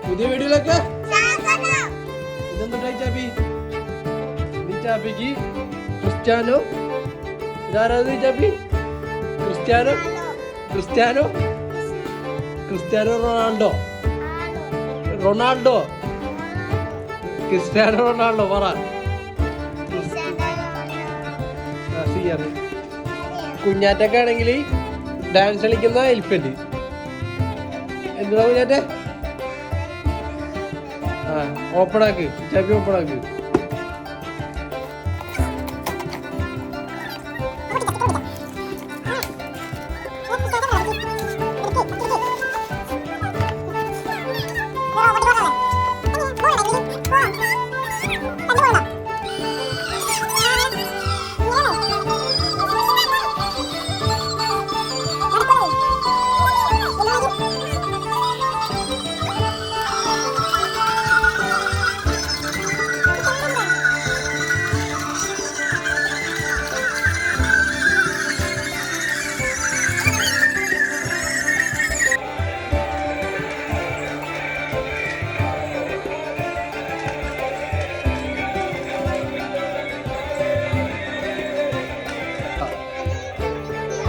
പുതിയ വീഡിയോയിലൊക്കെ ഇതെന്താ ചാപ്പി? ഈ ചാപ്പിക്ക് ക്രിസ്ത്യാനോ, ഇതാരാത് Chappi? Cristiano Cristiano Cristiano Ronaldo Ronaldo Cristiano Ronaldo പറ. കുഞ്ഞാറ്റൊക്കെ ആണെങ്കിൽ ഡാൻസ് കളിക്കുന്ന എലിഫന്റ്. എന്തുവാ കുഞ്ഞാറ്റെ? ആ ഓപ്പണാക്ക് ചാപ്പി, ഓപ്പണാക്ക്.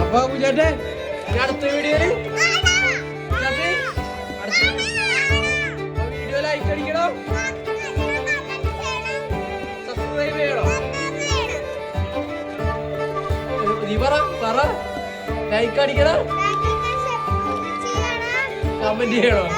അപ്പൊ കുഞ്ഞാറ്റെ അടുത്ത വീഡിയോയില് വീഡിയോ ലൈക്ക് അടിക്കണം, സബ്സ്ക്രൈബ് ചെയ്യണം. നീ പറ ലൈക്ക് അടിക്കണം, കമന്റ് ചെയ്യണം.